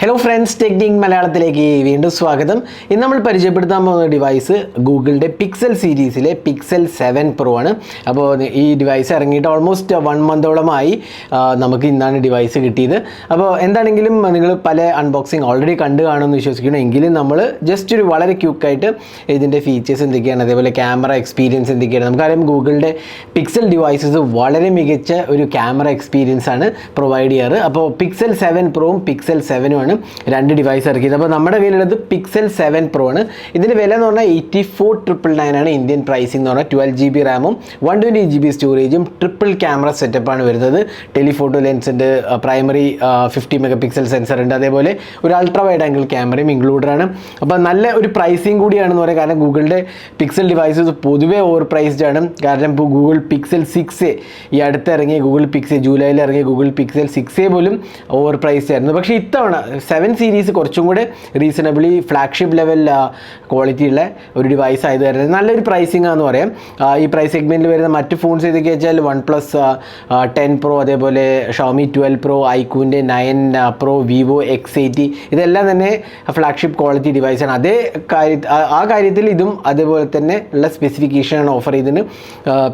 Hello friends, Technique മലയാളത്തിലേക്ക് വീണ്ടും സ്വാഗതം. ഇന്ന് നമ്മൾ പരിചയപ്പെടുത്താൻ പോകുന്ന ഡിവൈസ് ഗൂഗിളിൻ്റെ പിക്സൽ സീരീസിലെ പിക്സൽ 7 Pro ആണ്. അപ്പോൾ ഈ ഡിവൈസ് ഇറങ്ങിയിട്ട് ഓൾമോസ്റ്റ് 1 മന്തോളമായി നമുക്ക് ഇന്നാണ് ഡിവൈസ് കിട്ടിയത്. അപ്പോൾ എന്താണെങ്കിലും നിങ്ങൾ പല അൺബോക്സിങ് ഓൾറെഡി കണ്ടു കാണുമെന്ന് വിശ്വസിക്കുന്നു. എങ്കിലും നമ്മൾ ജസ്റ്റ് ഒരു വളരെ ക്വിക്കായിട്ട് ഇതിൻ്റെ ഫീച്ചേഴ്സ് എന്തൊക്കെയാണ്, അതേപോലെ ക്യാമറ എക്സ്പീരിയൻസ് എന്തൊക്കെയാണ്. നമുക്കറിയാം ഗൂഗിളിൻ്റെ പിക്സൽ ഡിവൈസസ് വളരെ മികച്ച ഒരു ക്യാമറ എക്സ്പീരിയൻസ് ആണ് പ്രൊവൈഡ് ചെയ്യാറ്. അപ്പോൾ പിക്സൽ 7 Proയും പിക്സൽ 7ഉം ആണ് രണ്ട് ഡിവൈസ് ഇറക്കിയത്. അപ്പോൾ നമ്മുടെ കയ്യിലുള്ളത് പിക്സൽ 7 Pro ആണ്. ഇതിൻ്റെ വില എന്ന് പറഞ്ഞാൽ 84,999 ആണ് ഇന്ത്യൻ പ്രൈസിംഗ് എന്ന് പറഞ്ഞാൽ. 12GB റാമും 120GB സ്റ്റോറേജും ട്രിപ്പിൾ ക്യാമറ സെറ്റപ്പാണ് വരുന്നത്. ടെലിഫോട്ടോ ലെൻസ് ഉണ്ട്, പ്രൈമറി 50 MP സെൻസർ ഉണ്ട്, അതേപോലെ ഒരു അൾട്രാ വൈഡ് ആംഗിൾ ക്യാമറയും ഇൻക്ലൂഡഡ് ആണ്. അപ്പോൾ നല്ല ഒരു പ്രൈസിങ് കൂടിയാണെന്ന് പറയാം. കാരണം ഗൂഗിളിൻ്റെ പിക്സൽ ഡിവൈസസ് പൊതുവേ ഓവർ പ്രൈസ്ഡ് ആണ്. കാരണം ഇപ്പോൾ ഗൂഗിൾ പിക്സൽ 6 ഈ അടുത്ത് ഇറങ്ങിയ ഗൂഗിൾ പിക്സൽ ജൂലൈയിൽ ഇറങ്ങിയ ഗൂഗിൾ പിക്സൽ 6 പോലും ഓവർ പ്രൈസ്ഡ് ആയിരുന്നു. പക്ഷേ ഇത്തവണ 7 സീരീസ് കുറച്ചും കൂടെ റീസണബിളി ഫ്ലാഗ്ഷിപ്പ് ലെവൽ ക്വാളിറ്റി ഉള്ള ഒരു ഡിവൈസ് ആയത് വരുന്നത് നല്ലൊരു പ്രൈസിംഗ് ആണെന്ന് പറയാം. ഈ പ്രൈസ് സെഗ്മെൻറ്റിൽ വരുന്ന മറ്റ് ഫോൺസ് ഏതൊക്കെ വെച്ചാൽ OnePlus 10 Pro, അതേപോലെ Xiaomi 12 Pro, ഐക്യൂൻ്റെ 9 Pro, Vivo X80 ഇതെല്ലാം തന്നെ ഫ്ലാഗ്ഷിപ്പ് ക്വാളിറ്റി ഡിവൈസാണ്. ആ കാര്യത്തിൽ ഇതും അതേപോലെ തന്നെ ഉള്ള സ്പെസിഫിക്കേഷനാണ് ഓഫർ ചെയ്തതിന്.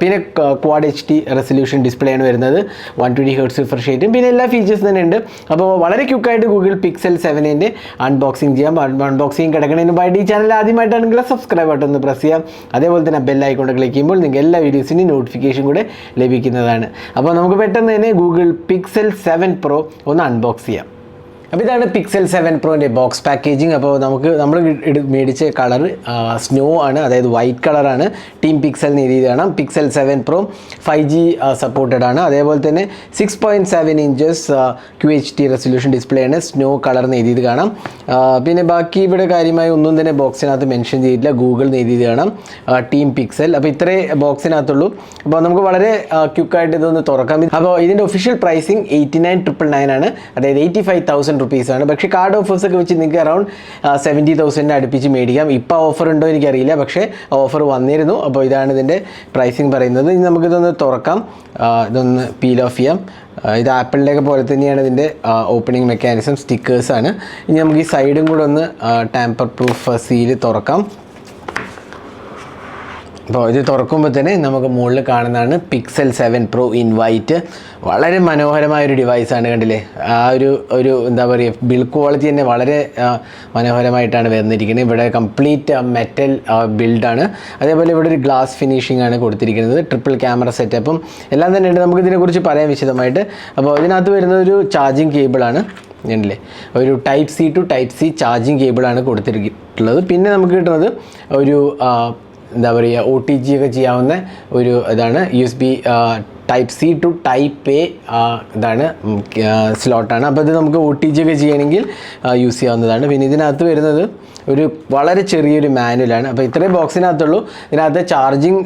പിന്നെ ക്വാഡ് HD റെസൊല്യൂഷൻ ഡിസ്പ്ലേ ആണ് വരുന്നത്, 120Hz റിഫ്രഷ് റേറ്റും പിന്നെ എല്ലാ ഫീച്ചേഴ്സ് തന്നെ ഉണ്ട്. അപ്പോൾ വളരെ ക്വിക്കായിട്ട് ഗൂഗിൾ പിക്സൽ 7ൻ്റെ അൺബോക്സിങ് ചെയ്യാം. അൺബോക്സിങ് കിടക്കുന്നതിന് മുമ്പായിട്ട് ഈ ചാനൽ ആദ്യമായിട്ടാണെങ്കിൽ സബ്സ്ക്രൈബ് ബട്ടൺ ഒന്ന് പ്രസ് ചെയ്യാം. അതേപോലെ തന്നെ ബെൽ ഐക്കൺ ക്ലിക്ക് ചെയ്യുമ്പോൾ നിങ്ങൾക്ക് എല്ലാ വീഡിയോസിൻ്റെയും നോട്ടിഫിക്കേഷൻ കൂടെ ലഭിക്കുന്നതാണ്. അപ്പോൾ നമുക്ക് പെട്ടെന്ന് തന്നെ ഗൂഗിൾ പിക്സൽ 7 Pro ഒന്ന് അൺബോക്സ് ചെയ്യാം. അപ്പോൾ ഇതാണ് പിക്സൽ 7 Proൻ്റെ ബോക്സ് പാക്കേജിങ്. അപ്പോൾ നമ്മൾ മേടിച്ച കളർ സ്നോ ആണ്, അതായത് വൈറ്റ് കളറാണ്. ടീം പിക്സൽ എന്ന് എഴുതി കാണാം. പിക്സൽ 7 Pro 5G സപ്പോർട്ടഡ് ആണ്. അതേപോലെ തന്നെ 6.7 ഇഞ്ചസ് QHD റെസൊല്യൂഷൻ ഡിസ്പ്ലേ ആണ്. സ്നോ കളർ എന്ന് എഴുതിയത് കാണാം. പിന്നെ ബാക്കി ഇവിടെ കാര്യമായി ഒന്നും തന്നെ ബോക്സിനകത്ത് മെൻഷൻ ചെയ്തിട്ടില്ല. ഗൂഗിൾ എന്ന് എഴുതിയത് കാണാം, ടീം പിക്സൽ. അപ്പോൾ ഇത്രേ ബോക്സിനകത്തുള്ളൂ. അപ്പോൾ നമുക്ക് വളരെ ക്വിക്കായിട്ട് ഇതൊന്ന് തുറക്കാം. അപ്പോൾ ഇതിൻ്റെ ഒഫീഷ്യൽ പ്രൈസിങ് 89,999 ആണ്, അതായത് 85,000 റുപ്പീസാണ്. പക്ഷേ കാർഡ് ഓഫേഴ്സൊക്കെ വെച്ച് നിങ്ങൾക്ക് അറൗണ്ട് 70,000 അടുപ്പിച്ച് മേടിക്കാം. ഇപ്പോൾ ഓഫർ ഉണ്ടോ എനിക്കറിയില്ല, പക്ഷേ ഓഫർ വന്നിരുന്നു. അപ്പോൾ ഇതാണ് ഇതിൻ്റെ പ്രൈസിങ് പറയുന്നത്. ഇനി നമുക്കിതൊന്ന് തുറക്കാം, ഇതൊന്ന് പീൽ ഓഫ് ചെയ്യാം. ഇത് ആപ്പിളിൻ്റെയൊക്കെ പോലെ തന്നെയാണ് ഇതിൻ്റെ ഓപ്പണിംഗ് മെക്കാനിസം, സ്റ്റിക്കേഴ്സാണ്. ഇനി നമുക്ക് ഈ സൈഡും കൂടെ ഒന്ന് ടാമ്പർ പ്രൂഫ് സീല് തുറക്കാം. അപ്പോൾ ഇത് തുറക്കുമ്പോൾ തന്നെ നമുക്ക് മുകളിൽ കാണുന്നതാണ് പിക്സൽ 7 Pro ഇൻ വൈറ്റ്. വളരെ മനോഹരമായൊരു ഡിവൈസാണ്, കണ്ടില്ലേ? ആ ഒരു എന്താ പറയുക, ബിൽഡ് ക്വാളിറ്റി തന്നെ വളരെ മനോഹരമായിട്ടാണ് വന്നിരിക്കുന്നത്. ഇവിടെ കംപ്ലീറ്റ് മെറ്റൽ ബിൽഡാണ്. അതേപോലെ ഇവിടെ ഒരു ഗ്ലാസ് ഫിനിഷിംഗ് ആണ് കൊടുത്തിരിക്കുന്നത്. ട്രിപ്പിൾ ക്യാമറ സെറ്റപ്പും എല്ലാം തന്നെ ഉണ്ട്. നമുക്കിതിനെക്കുറിച്ച് പറയാം വിശദമായിട്ട്. അപ്പോൾ ഇതിനകത്ത് വരുന്ന ഒരു ചാർജിങ് കേബിളാണ്, കണ്ടില്ലേ? ഒരു type C to type C charging കേബിളാണ് കൊടുത്തിട്ടുള്ളത്. പിന്നെ നമുക്ക് കിട്ടുന്നത് ഒരു എന്താ പറയുക, OTG ഒക്കെ ചെയ്യാവുന്ന ഒരു ഇതാണ്. USB type C to type A ഇതാണ് സ്ലോട്ടാണ്. അപ്പോൾ ഇത് നമുക്ക് OTG ഒക്കെ ചെയ്യണമെങ്കിൽ യൂസ് ചെയ്യാവുന്നതാണ്. പിന്നെ ഇതിനകത്ത് വരുന്നത് ഒരു വളരെ ചെറിയൊരു മാനുവലാണ്. അപ്പോൾ ഇത്രയും ബോക്സിനകത്തുള്ളൂ. ഇതിനകത്ത് ചാർജിങ്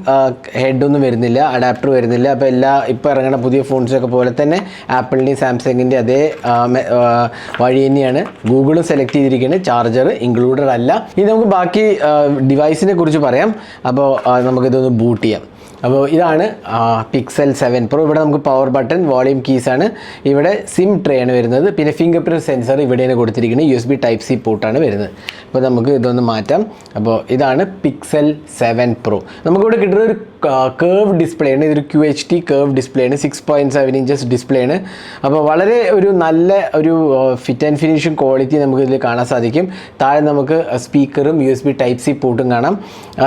ഹെഡൊന്നും വരുന്നില്ല, അഡാപ്റ്റർ വരുന്നില്ല. അപ്പോൾ ഇപ്പോൾ ഇറങ്ങുന്ന പുതിയ ഫോൺസൊക്കെ പോലെ തന്നെ ആപ്പിളിൻ്റെയും സാംസങ്ങിൻ്റെ അതേ വഴി തന്നെയാണ് ഗൂഗിളും സെലക്ട് ചെയ്തിരിക്കുന്നത്. ചാർജർ ഇൻക്ലൂഡഡ് അല്ല. ഇനി നമുക്ക് ബാക്കി ഡിവൈസിനെ കുറിച്ച് പറയാം. അപ്പോൾ നമുക്കിതൊന്ന് ബൂട്ട് ചെയ്യാം. അപ്പോൾ ഇതാണ് പിക്സൽ 7 Pro. ഇവിടെ നമുക്ക് പവർ ബട്ടൺ, വോളിയം കീസാണ്, ഇവിടെ സിം ട്രേ ആണ് വരുന്നത്. പിന്നെ ഫിംഗർ പ്രിൻറ്റ് സെൻസർ ഇവിടെയാണ് കൊടുത്തിരിക്കുന്നത്. USB ടൈപ്പ് സി പോർട്ടാണ് വരുന്നത്. അപ്പോൾ നമുക്ക് ഇതൊന്ന് മാറ്റാം. അപ്പോൾ ഇതാണ് പിക്സൽ 7 Pro. നമുക്കിവിടെ കിട്ടുന്ന ഒരു കേർവ് ഡിസ്പ്ലേ ആണ്. ഇതൊരു QHD കേർവ് ഡിസ്പ്ലേ ആണ്, 6.7 ഇഞ്ചസ് ഡിസ്പ്ലേ ആണ്. അപ്പോൾ വളരെ ഒരു നല്ല ഒരു ഫിറ്റ് ആൻഡ് ഫിനിഷിംഗ് ക്വാളിറ്റി നമുക്ക് ഇതിൽ കാണാൻ സാധിക്കും. താഴെ നമുക്ക് സ്പീക്കറും USB ടൈപ്പ് സി പോർട്ടും കാണാം.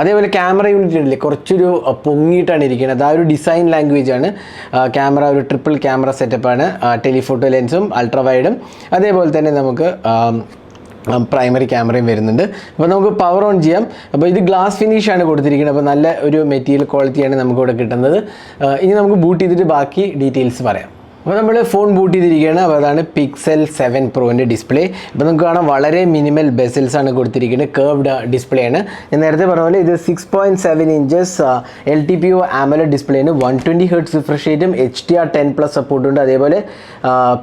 അതേപോലെ ക്യാമറ യൂണിറ്റ് ഉണ്ടല്ലേ, കുറച്ചൊരു പൊങ്ങിയിട്ടാണ് ഇരിക്കുന്നത്. ആ ഒരു ഡിസൈൻ ലാംഗ്വേജ് ആണ്. ക്യാമറ ഒരു ട്രിപ്പിൾ ക്യാമറ സെറ്റപ്പാണ്, ടെലിഫോട്ടോ ലെൻസും അൾട്രാ വൈഡും അതേപോലെ തന്നെ നമുക്ക് പ്രൈമറി ക്യാമറയും വരുന്നുണ്ട്. അപ്പോൾ നമുക്ക് പവർ ഓൺ ചെയ്യാം. അപ്പോൾ ഇത് ഗ്ലാസ് ഫിനിഷാണ് കൊടുത്തിരിക്കുന്നത്. അപ്പോൾ നല്ല ഒരു മെറ്റീരിയൽ ക്വാളിറ്റിയാണ് നമുക്കിവിടെ കിട്ടുന്നത്. ഇനി നമുക്ക് ബൂട്ട് ചെയ്തിട്ട് ബാക്കി ഡീറ്റെയിൽസ് പറയാം. അപ്പോൾ നമ്മൾ ഫോൺ ബൂട്ട് ചെയ്തിരിക്കുകയാണ്. അപ്പോൾ അതാണ് പിക്സൽ 7 Proൻ്റെ ഡിസ്പ്ലേ. അപ്പോൾ നമുക്ക് കാണാം വളരെ മിനിമൽ ബെസൽസ് ആണ് കൊടുത്തിരിക്കുന്നത്. കേർവ്ഡ് ഡിസ്പ്ലേ ആണ്. ഞാൻ നേരത്തെ പറഞ്ഞ പോലെ ഇത് 6.7 ഇഞ്ചസ് LTPO AMOLED ഡിസ്പ്ലേ ആണ്. 120Hz റിഫ്രഷ് റേറ്റും HDR10+ സപ്പോർട്ടുണ്ട്. അതേപോലെ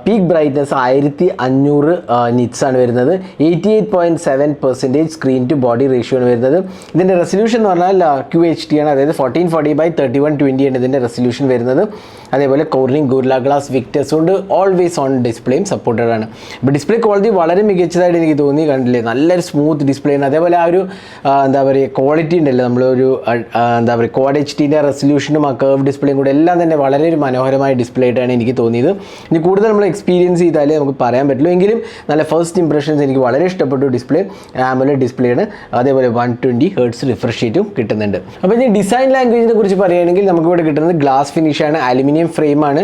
പീക്ക് ബ്രൈറ്റ്നസ് 1500 നിറ്റ്സ് ആണ് വരുന്നത്. 88.7% സ്ക്രീൻ ടു ബോഡി റേഷ്യോ ആണ് വരുന്നത്. ഇതിൻ്റെ റെസൊല്യൂഷൻ എന്ന് പറഞ്ഞാൽ QHD ആണ്, അതായത് 1440 by 3120 ആണ് ഇതിൻ്റെ റെസൊല്യൂഷൻ വരുന്നത്. അതേപോലെ കോർണിംഗ് ഗോറില്ല ഗ്ലാസ് വിക്ടേഴ്സ് കൊണ്ട് ഓൾവേസ് ഓൺ ഡിസ്പ്ലേയും സപ്പോർട്ടഡ് ആണ്. അപ്പോൾ ഡിസ്പ്ലേ ക്വാളിറ്റി വളരെ മികച്ചതായിട്ട് എനിക്ക് തോന്നി, കണ്ടില്ലേ നല്ലൊരു സ്മൂത്ത് ഡിസ്പ്ലേ ആണ്. അതേപോലെ ആ ഒരു എന്താ പറയുക ക്വാളിറ്റി ഉണ്ടല്ലോ, നമ്മളൊരു എന്താ പറയുക ക്വാഡ് HDൻ്റെ റെസൊല്യൂഷനും ആ കർവ് ഡിസ്പ്ലേയും കൂടെ എല്ലാം തന്നെ വളരെ ഒരു മനോഹരമായ ഡിസ്പ്ലേ ആയിട്ടാണ് എനിക്ക് തോന്നിയത്. ഇനി കൂടുതൽ നമ്മൾ എക്സ്പീരിയൻസ് ചെയ്താലേ നമുക്ക് പറയാൻ പറ്റുള്ളൂ. എങ്കിലും നല്ല ഫസ്റ്റ് ഇംപ്രഷൻസ് എനിക്ക് വളരെ ഇഷ്ടപ്പെട്ടു. ഡിസ്പ്ലേ AMOLED ഡിസ്പ്ലേ ആണ്, അതേപോലെ 120 Hz റിഫ്രഷ് റേറ്റും കിട്ടുന്നുണ്ട്. അപ്പോൾ ഇനി ഡിസൈൻ ലാംഗ്വേജിനെ കുറിച്ച് പറയുകയാണെങ്കിൽ നമുക്കിവിടെ കിട്ടുന്നത് ഗ്ലാസ് ഫിനിഷാണ്, അലുമിനിയം ഫ്രെയിമാണ്,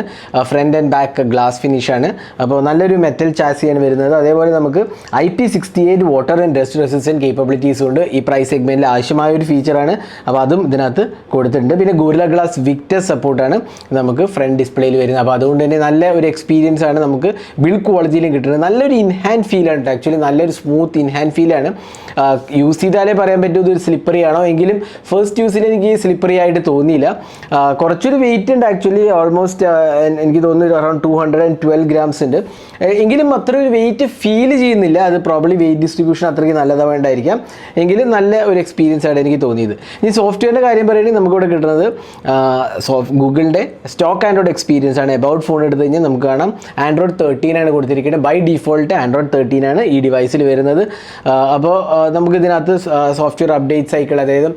ഫ്രണ്ട് ആൻഡ് ബാക്ക് ഗ്ലാസ് ഫിനിഷാണ്. അപ്പോൾ നല്ലൊരു മെറ്റൽ ചാസിയാണ് വരുന്നത്. അതേപോലെ നമുക്ക് IP68 water and dust resistant capabilities കൊണ്ട് ഈ പ്രൈസ് സെഗ്മെൻറ്റിൽ ആവശ്യമായ ഒരു ഫീച്ചറാണ്. അപ്പോൾ അതും ഇതിനകത്ത് കൊടുത്തിട്ടുണ്ട്. പിന്നെ ഗോറില്ല ഗ്ലാസ് വിക്ടേഴ്സ് സപ്പോർട്ടാണ് നമുക്ക് ഫ്രണ്ട് ഡിസ്പ്ലേയിൽ വരുന്നത്. അപ്പോൾ അതുകൊണ്ട് തന്നെ നല്ല ഒരു എക്സ്പീരിയൻസ് ആണ് നമുക്ക് ബിൽഡ് ക്വാളിറ്റിയിലും കിട്ടുന്നത്. നല്ലൊരു ഇൻഹാൻഡ് ഫീലാണ്, ആക്ച്വലി നല്ലൊരു സ്മൂത്ത് ഇൻഹാൻഡ് ഫീലാണ്. യൂസ് ചെയ്താലേ പറയാൻ പറ്റൂ ഇതൊരു സ്ലിപ്പറി ആണോ, എങ്കിലും ഫസ്റ്റ് യൂസിൽ എനിക്ക് സ്ലിപ്പറി ആയിട്ട് തോന്നിയില്ല. കുറച്ചൊരു വെയിറ്റ് ഉണ്ട് ആക്ച്വലി, ഓൾമോസ്റ്റ് എനിക്ക് തോന്നുന്നു അറൗണ്ട് 212 grams ഉണ്ട്. എങ്കിലും അത്ര ഒരു വെയിറ്റ് ഫീൽ ചെയ്യുന്നില്ല. അത് പ്രോബ്ലി വെയിറ്റ് ഡിസ്ട്രിബ്യൂഷൻ അത്രയ്ക്ക് നല്ലതാവേണ്ടായിരിക്കാം, എങ്കിലും നല്ല ഒരു എക്സ്പീരിയൻസ് ആയിട്ട് എനിക്ക് തോന്നിയത്. ഇനി സോഫ്റ്റ്വെയറിൻ്റെ കാര്യം പറയുകയാണെങ്കിൽ നമുക്കിവിടെ കിട്ടുന്നത് ഗൂഗിളിൻ്റെ സ്റ്റോക്ക് ആൻഡ്രോയിഡ് എക്സ്പീരിയൻസ് ആണ്. എബൌട്ട് ഫോൺ എടുത്തു കഴിഞ്ഞാൽ നമുക്ക് കാണാം Android 13 ആണ് കൊടുത്തിരിക്കുന്നത്. ബൈ ഡിഫോൾട്ട് Android 13 ആണ് ഈ ഡിവൈസിൽ വരുന്നത്. അപ്പോൾ നമുക്ക് ഇതിനകത്ത് സോഫ്റ്റ്വെയർ അപ്ഡേറ്റ് സൈക്കിൾ, അതായത്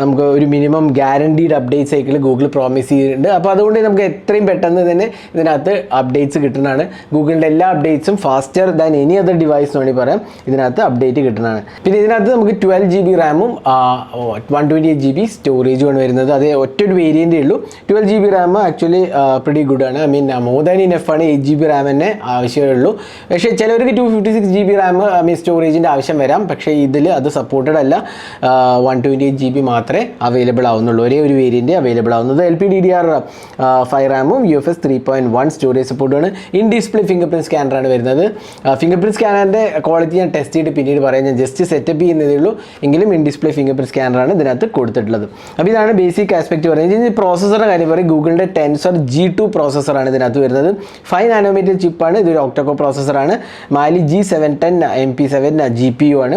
നമുക്ക് ഒരു minimum guaranteed update cycle Google promise ചെയ്തിട്ടുണ്ട്. അപ്പോൾ അതുകൊണ്ട് നമുക്ക് എത്രയും പെട്ടെന്ന് തന്നെ ഇതിനകത്ത് അപ്ഡേറ്റ്സ് കിട്ടുന്നതാണ്. ഗൂഗിളിൻ്റെ എല്ലാ അപ്ഡേറ്റ്സും faster than any other device എന്ന് വേണമെങ്കിൽ പറയാം ഇതിനകത്ത് അപ്ഡേറ്റ് കിട്ടുന്നതാണ്. പിന്നെ ഇതിനകത്ത് നമുക്ക് 12 GB റാമും 128 GB സ്റ്റോറേജുമാണ് വരുന്നത്. അത് ഒറ്റൊരു വേരിയൻ്റേ ഉള്ളൂ. 12 GB RAM actually pretty good ആണ്. I mean more than enough ആണ്. 8 GB റാം തന്നെ ആവശ്യമേ ഉള്ളൂ. പക്ഷേ ചിലവർക്ക് 256 GB റാം ഐ മീൻ സ്റ്റോറേജിൻ്റെ ആവശ്യം വരാം. പക്ഷേ ഇതിൽ അത് സപ്പോർട്ടഡ് അല്ല. 128 GB മാത്രമേ അവൈലബിൾ ആവുന്നുള്ളൂ. ഒരേ ഒരു വേരിയൻ്റ് അവൈലബിൾ ആവുന്നത്. LPDDR5 റാമും UFS 3.1 സ്റ്റോറേജ് സപ്പോർട്ടാണ്. ഇൻ ഡിസ്പ്ലേ ഫിംഗർ പ്രിൻറ്റ് സ്കാനറാണ് വരുന്നത്. ഫിംഗർ പ്രിൻറ്റ് സ്കാനറിൻ്റെ ക്വാളിറ്റി ഞാൻ ടെസ്റ്റ് ചെയ്തിട്ട് പിന്നീട് പറയാം. ഞാൻ ജസ്റ്റ് സെറ്റപ്പ് ചെയ്യുന്നതേ ഉള്ളൂ. എങ്കിലും ഇൻ ഡിസ്പ്ലേ ഫിംഗർ പ്രിൻറ്റ് സ്കാനറാണ് ഇതിനകത്ത് കൊടുത്തിട്ടുള്ളത്. അപ്പോൾ ഇതാണ് ബേസിക് ആസ്പെക്ട് പറയുന്നത്. ഇനി പ്രോസസ്സറുടെ കാര്യം പറയും. ഗൂഗിളിൻ്റെ Tensor G2 പ്രോസസ്സറാണ് ഇതിനകത്ത് വരുന്നത്. 5 nanometer ചിപ്പാണ്. ഇതൊരു ഒക്ടോകോ പ്രോസസ്സറാണ്. മാലി G710 MP7 GPU ആണ്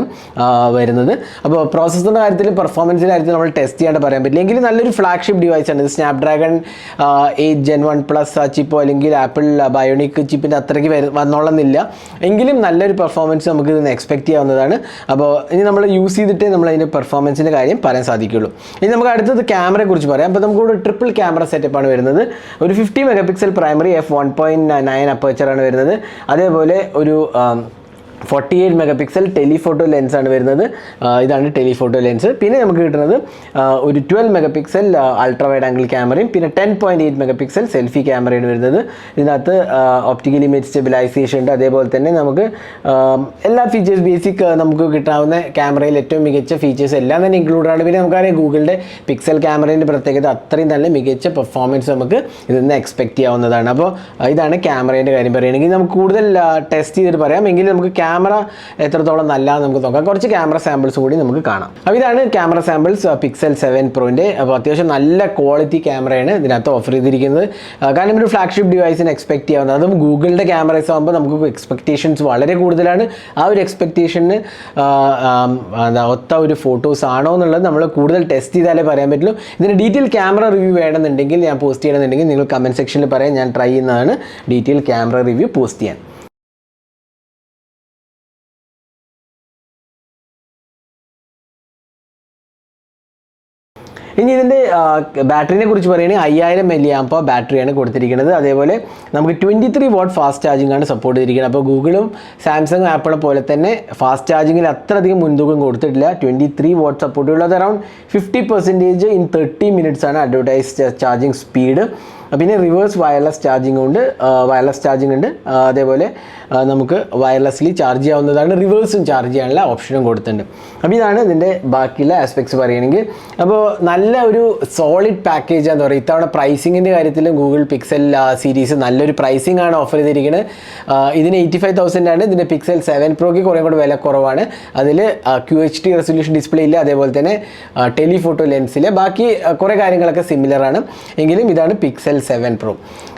വരുന്നത്. അപ്പോൾ പ്രോസസ്സറിൻ്റെ കാര്യത്തിൽ പെർഫോമൻസിൻ്റെ കാര്യത്തിൽ നമ്മൾ ടെസ്റ്റ് ചെയ്യാണ്ട് പറയാൻ പറ്റില്ല. എങ്കിലും നല്ലൊരു ഫ്ലാഗ്ഷിപ്പ് ഡിവൈസാണ് ഇത്. സ്നാപ്ഡ്രാഗൺ 8 Gen 1+ ചിപ്പോ അല്ലെങ്കിൽ ആപ്പിൾ ബയോണിക് ചിപ്പിൻ്റെ അത്രയ്ക്ക് വന്നോളുന്നില്ല. എങ്കിലും നല്ലൊരു പെർഫോമൻസ് നമുക്ക് ഇതിന് എക്സ്പെക്ട് ചെയ്യാവുന്നതാണ്. അപ്പോൾ ഇനി നമ്മൾ യൂസ് ചെയ്തിട്ടേ നമ്മൾ അതിൻ്റെ പെർഫോമൻസിൻ്റെ കാര്യം പറയാൻ സാധിക്കുള്ളൂ. ഇനി നമുക്ക് അടുത്തത് ക്യാമറയെ കുറിച്ച് പറയാം. അപ്പോൾ നമുക്കിവിടെ ട്രിപ്പിൾ ക്യാമറ സെറ്റപ്പാണ് വരുന്നത്. ഒരു 50 MP പ്രൈമറി f1.9 അപ്പർച്ചറാണ് വരുന്നത്. അതേപോലെ ഒരു 48 MP ടെലിഫോട്ടോ ലെൻസാണ് വരുന്നത്. ഇതാണ് ടെലിഫോട്ടോ ലെൻസ്. പിന്നെ നമുക്ക് കിട്ടുന്നത് ഒരു 12 MP അൾട്രാ വൈഡ് ആംഗിൾ ക്യാമറയും പിന്നെ 10.8 MP സെൽഫി ക്യാമറയാണ് വരുന്നത്. ഇതിനകത്ത് ഓപ്റ്റിക്കൽ ഇമേജ് സ്റ്റെബിലൈസേഷൻ ഉണ്ട്. അതേപോലെ തന്നെ നമുക്ക് എല്ലാ ഫീച്ചേഴ്സ് ബേസിക് നമുക്ക് കിട്ടാവുന്ന ക്യാമറയിൽ ഏറ്റവും മികച്ച ഫീച്ചേഴ്സ് എല്ലാം തന്നെ ഇൻക്ലൂഡ് ആണ്. പിന്നെ നമുക്കറിയാം ഗൂഗിളിൻ്റെ പിക്സൽ ക്യാമറേൻ്റെ പ്രത്യേകത അത്രയും നല്ല മികച്ച പെർഫോമൻസ് നമുക്ക് ഇതിൽ നിന്ന് എക്സ്പെക്ട് ചെയ്യാവുന്നതാണ്. അപ്പോൾ ഇതാണ് ക്യാമറേൻ്റെ കാര്യം പറയുകയാണെങ്കിൽ നമുക്ക് കൂടുതൽ ടെസ്റ്റ് ചെയ്തിട്ട് പറയാം. എങ്കിലും നമുക്ക് ക്യാമറ എത്രത്തോളം നല്ലതാണെന്ന് നമുക്ക് നോക്കാം. കുറച്ച് ക്യാമറ സാമ്പിൾസ് കൂടി നമുക്ക് കാണാം. അപ്പോൾ ഇതാണ് ക്യാമറ സാമ്പിൾസ് Pixel 7 Proൻ്റെ. അപ്പോൾ അത്യാവശ്യം നല്ല ക്വാളിറ്റി ക്യാമറയാണ് ഇതിനകത്ത് ഓഫർ ചെയ്തിരിക്കുന്നത്. കാരണം ഒരു ഫ്ലാഗ്ഷിപ്പ് ഡിവൈസിന് എക്സ്പെക്ട് ചെയ്യാവുന്നത്. അതും ഗൂഗിളിൻ്റെ ക്യാമറസ് ആകുമ്പോൾ നമുക്ക് എക്സ്പെക്റ്റേഷൻസ് വളരെ കൂടുതലാണ്. ആ ഒരു എക്സ്പെക്റ്റേഷന് ഒത്ത ഒരു ഫോട്ടോസ് ആണോ എന്നുള്ളത് നമ്മൾ കൂടുതൽ ടെസ്റ്റ് ചെയ്താലേ പറയാൻ പറ്റുള്ളൂ. ഇതിന് ഡീറ്റെയിൽ ക്യാമറ റിവ്യൂ വേണമെന്നുണ്ടെങ്കിൽ ഞാൻ പോസ്റ്റ് ചെയ്യണമെന്നുണ്ടെങ്കിൽ നിങ്ങൾ കമൻറ്റ് സെക്ഷനിൽ പറയാം. ഞാൻ ട്രൈ ചെയ്യുന്നതാണ് ഡീറ്റെയിൽ ക്യാമറ റിവ്യൂ പോസ്റ്റ് ചെയ്യാൻ. ഇനി ഇതിൻ്റെ ബാറ്ററിനെ കുറിച്ച് പറയുകയാണെങ്കിൽ 5000 mAh ബാറ്ററിയാണ് കൊടുത്തിരിക്കുന്നത്. അതേപോലെ നമുക്ക് 23 watt ഫാസ്റ്റ് ചാർജിംഗ് ആണ് സപ്പോർട്ട് ചെയ്തിരിക്കുന്നത്. അപ്പോൾ ഗൂഗിളും സാംസങ് ആപ്പിളെ പോലെ തന്നെ ഫാസ്റ്റ് ചാർജിങ്ങിൽ അത്രയധികം മുൻതൂക്കം കൊടുത്തിട്ടില്ല. 23 watt സപ്പോർട്ട് ഉള്ളത്. അറൗണ്ട് 50% ഇൻ 30 minutes ആണ് അഡ്വർടൈസ്ഡ് ചാർജിങ് സ്പീഡ്. പിന്നെ റിവേഴ്സ് വയർലെസ് ചാർജിങ് ഉണ്ട്. അതേപോലെ നമുക്ക് വയർലെസ്ലി ചാർജ് ചെയ്യാവുന്നതാണ്. റിവേഴ്സും ചാർജ് ചെയ്യാനുള്ള ഓപ്ഷനും കൊടുത്തിട്ടുണ്ട്. അപ്പോൾ ഇതാണ് ഇതിൻ്റെ ബാക്കിയുള്ള ആസ്പെക്ട്സ് പറയുകയാണെങ്കിൽ. അപ്പോൾ നല്ല ഒരു സോളിഡ് പാക്കേജ് എന്താ പറയുക. ഇത്തവണ പ്രൈസിങ്ങിൻ്റെ കാര്യത്തിൽ ഗൂഗിൾ പിക്സൽ സീരീസ് നല്ലൊരു പ്രൈസിംഗ് ആണ് ഓഫർ ചെയ്തിരിക്കുന്നത്. ഇതിന് 85,000 ആണ്. ഇതിൻ്റെ Pixel 7 Proക്ക് കുറേ കൂടെ വില കുറവാണ്. അതിൽ QHD റെസൊല്യൂഷൻ ഡിസ്പ്ലേ ഇല്ല. അതേപോലെ തന്നെ ടെലിഫോട്ടോ ലെൻസിൽ ബാക്കി കുറേ കാര്യങ്ങളൊക്കെ സിമിലറാണ്. എങ്കിലും ഇതാണ് Pixel 7 Pro.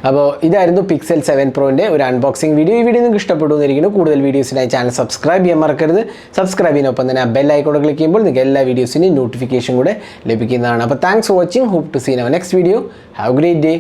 അപ്പോൾ ഇതായിരുന്നു Pixel 7 Proൻ്റെ ഒരു അൺബോക്സിംഗ് വീഡിയോ. ഈ വീഡിയോ നിങ്ങൾക്ക് ഇഷ്ടപ്പെട്ടു എന്നിരിക്കുന്നു. കൂടുതൽ വീഡിയോസിനായി ചാനൽ സബ്സ്ക്രൈബ് ചെയ്യാൻ മറക്കരുത്. സബ്സ്ക്രൈബ് ചെയ്യുന്നൊപ്പം തന്നെ ആ ബെൽ ഐക്കൺ ക്ലിക്ക് ചെയ്യുമ്പോൾ നിങ്ങൾക്ക് എല്ലാ വീഡിയോസിൻ്റെയും നോട്ടിഫിക്കേഷൻ കൂടെ ലഭിക്കുന്നതാണ്. അപ്പോൾ thanks for watching. Hope to see in our next video. Have a great day.